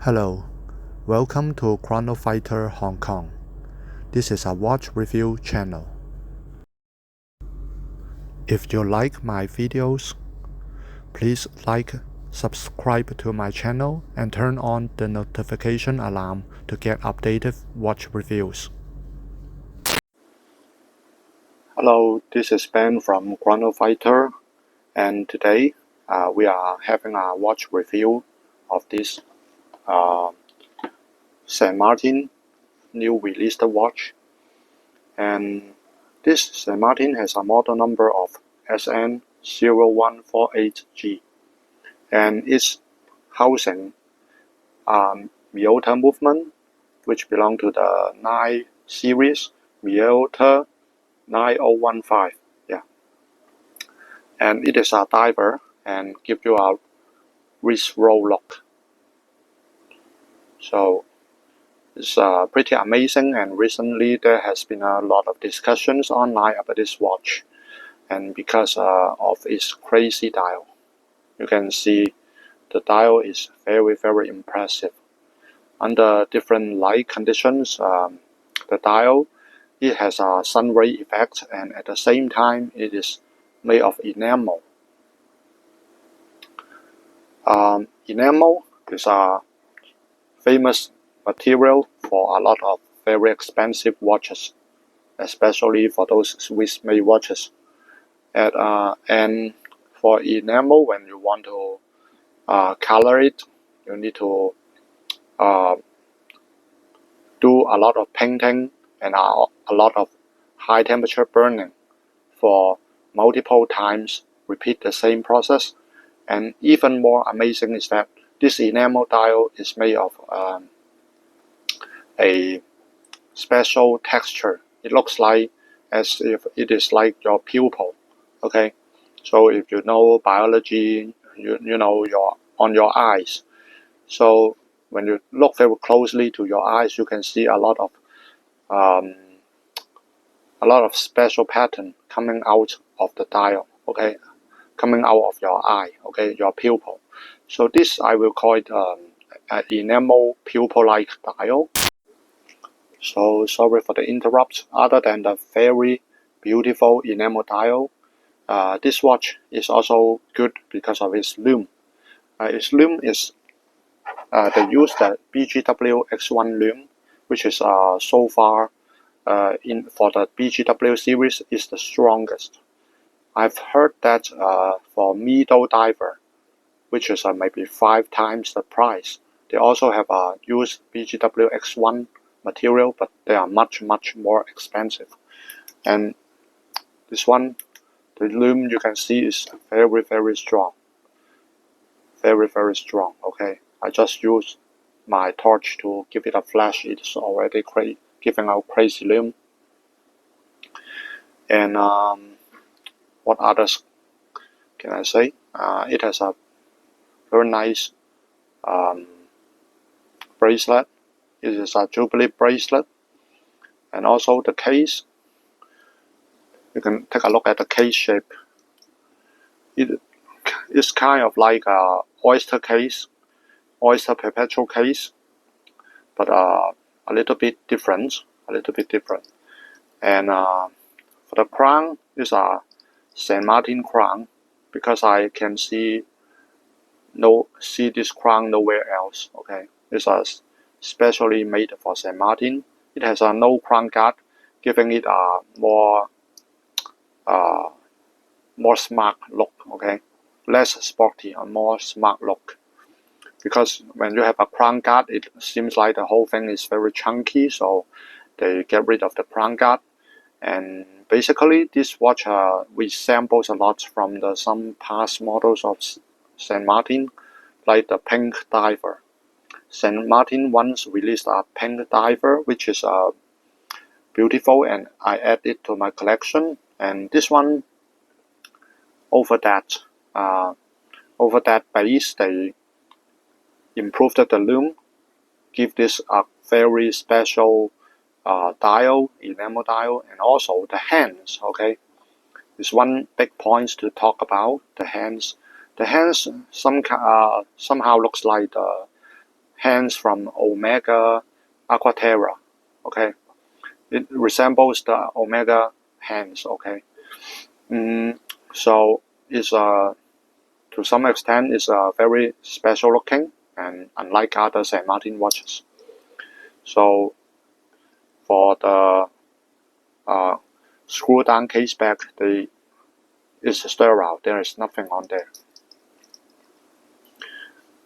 Hello, welcome to Chrono Fighter Hong Kong. This is a watch review channel. If you like my videos, please like, subscribe to my channel and turn on the notification alarm to get updated watch reviews. Hello, this is Ben from Chrono Fighter, and today we are having a watch review of this St. Martin new released watch. And this St. Martin has a model number of SN-0148G, and it's housing Miota movement, which belong to the 9 series, Miota 9015. Yeah, and it is a diver and give you a wrist roll lock. So it's pretty amazing, and recently there has been a lot of discussions online about this watch, and because of its crazy dial. You can see the dial is very impressive. Under different light conditions, the dial, it has a sun ray effect, and at the same time it is made of enamel. Enamel is a famous material for a lot of very expensive watches, especially for those Swiss-made watches. And for enamel, when you want to color it, you need to do a lot of painting and a lot of high temperature burning for multiple times, repeat the same process. And even more amazing is that this enamel dial is made of a special texture. It looks like as if it is like your pupil. Okay, so if you know biology, you know on your eyes. So when you look very closely to your eyes, you can see a lot of special pattern coming out of the dial. Okay, coming out of your eye. Okay, your pupil. So this I will call it an enamel pupil-like dial. So sorry for the interrupt. Other than the very beautiful enamel dial, this watch is also good because of its lume. Its lume is they use the BGW X1 lume, which is so far for the BGW series is the strongest. I've heard that for middle diver, which is maybe 5 times the price, they also have used BGW X1 material, but they are much more expensive. And this one, the lume you can see is very strong, very strong. Okay, I just use my torch to give it a flash. It's already giving out crazy lume. And what others can I say? It has a very nice bracelet. It is a Jubilee bracelet, and also the case. You can take a look at the case shape. It's kind of like a oyster case, oyster perpetual case, but a little bit different. And for the crown, it's a St. Martin crown, because I can see this crown nowhere else. Okay, it's specially made for St. Martin. It has a no crown guard, giving it a more smart look. Okay, less sporty and more smart look. Because when you have a crown guard, it seems like the whole thing is very chunky, so they get rid of the crown guard. And basically, this watch resembles a lot from some past models of St. Martin, like the Pink Diver. St. Martin once released a Pink Diver, which is beautiful, and I add it to my collection. And this one, over that base, they improved the lume, give this a very special dial, enamel dial, and also the hands. Okay, it's one big point to talk about. The hands somehow looks like the hands from Omega Aquaterra. Okay, it resembles the Omega hands. Okay, so it's to some extent it's very special looking and unlike other St. Martin watches. So for the screw down case back, it's sterile. There is nothing on there.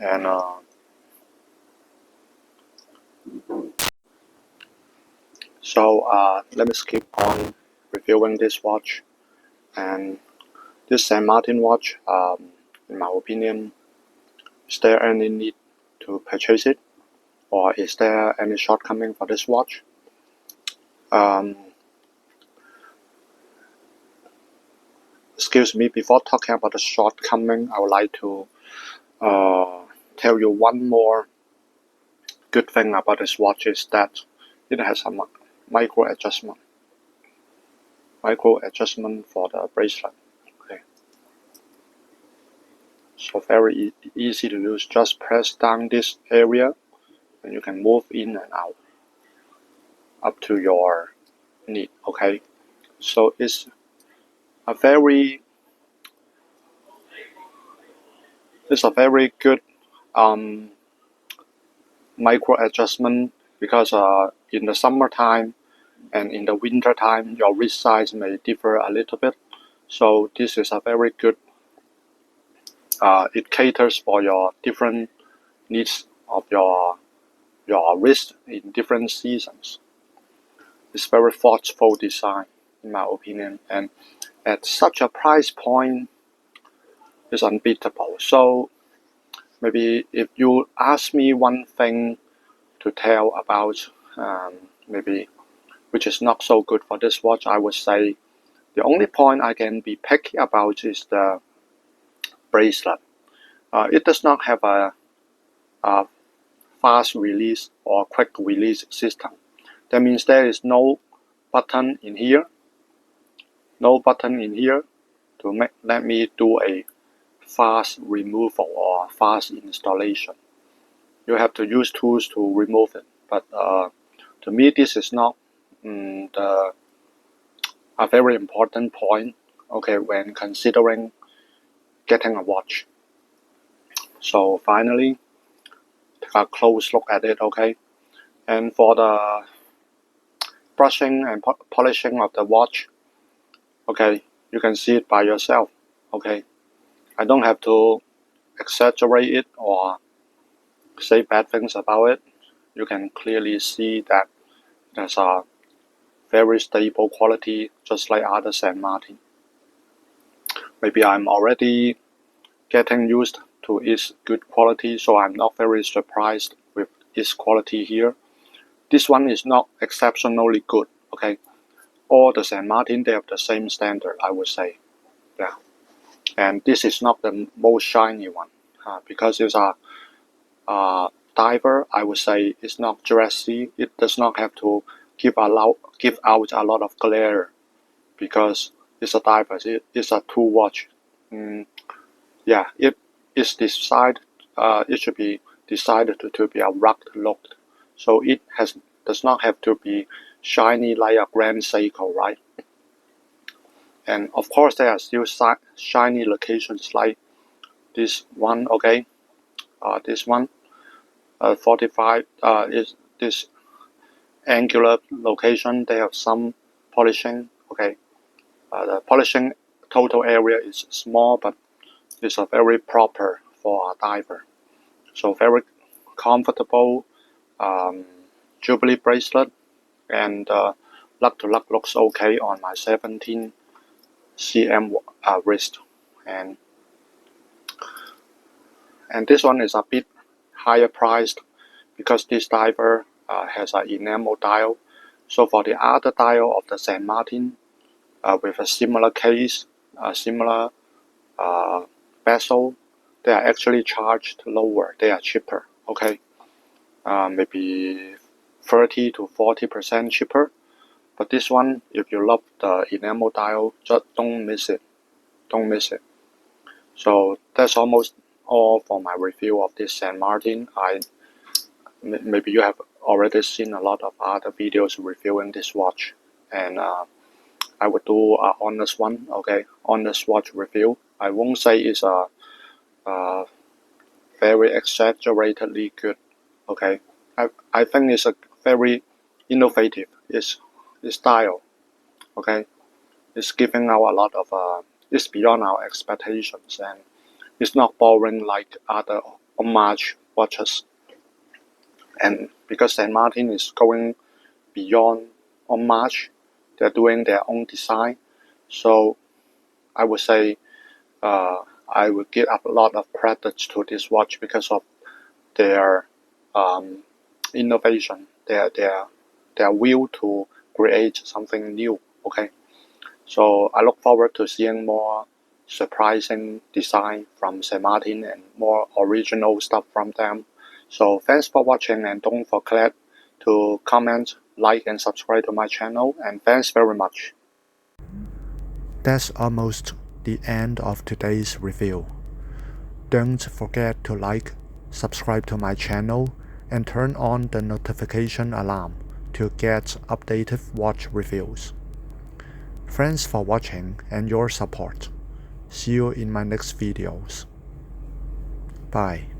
And so let me skip on reviewing this watch. And this St. Martin watch, in my opinion, is there any need to purchase it, or is there any shortcoming for this watch? Excuse me, before talking about the shortcoming, I would like to tell you one more good thing about this watch is that it has a micro adjustment for the bracelet. Okay, so very easy to use. Just press down this area and you can move in and out up to your need. Okay, so it's a very good micro adjustment, because in the summertime and in the winter time your wrist size may differ a little bit. So this is a very good, it caters for your different needs of your wrist in different seasons. It's very thoughtful design in my opinion, and at such a price point is unbeatable. So maybe if you ask me one thing to tell about maybe which is not so good for this watch, I would say the only point I can be picky about is the bracelet. It does not have a fast release or quick release system. That means there is no button in here to let me do a fast removal or fast installation. You have to use tools to remove it, but to me this is not a very important point, okay, when considering getting a watch. So finally, take a close look at it. Okay, and for the brushing and polishing of the watch, okay, you can see it by yourself. Okay, I don't have to exaggerate it or say bad things about it. You can clearly see that it has a very stable quality, just like other St. Martin. Maybe I'm already getting used to its good quality, so I'm not very surprised with its quality here. This one is not exceptionally good. Okay, all the St. Martin, they have the same standard, I would say. Yeah, and this is not the most shiny one because it's a diver. I would say it's not dressy. It does not have to give out a lot of glare because it's a diver. It's a tool watch. Yeah, it is decided. It should be decided to be a rugged look. So it does not have to be shiny like a Grand Seiko, right? And of course, there are still shiny locations like this one. Okay, this one, 45 is this angular location. They have some polishing. Okay, the polishing total area is small, but it's a very proper for a diver. So very comfortable Jubilee bracelet, and lug to lug looks okay on my 17 cm wrist, and this one is a bit higher priced because this diver has an enamel dial. So for the other dial of the St. Martin with a similar case, similar bezel, they are actually charged lower. They are cheaper. Okay, maybe 30 to 40% cheaper. But this one, if you love the enamel dial, just don't miss it. Don't miss it. So that's almost all for my review of this St. Martin. I maybe you have already seen a lot of other videos reviewing this watch, and I would do an honest one, okay, honest watch review. I won't say it's a very exaggeratedly good, okay. I think it's a very innovative, it's style, okay. It's giving out a lot of it's beyond our expectations, and it's not boring like other homage watches. And because Saint Martin is going beyond homage, they're doing their own design. So I would say I would give a lot of credit to this watch because of their innovation, their will to create something new. Okay, so I look forward to seeing more surprising design from Saint Martin and more original stuff from them. So thanks for watching, and don't forget to comment, like, and subscribe to my channel, and thanks very much. That's almost the end of today's review. Don't forget to like, subscribe to my channel, and turn on the notification alarm to get updated watch reviews. Thanks for watching and your support. See you in my next videos. Bye.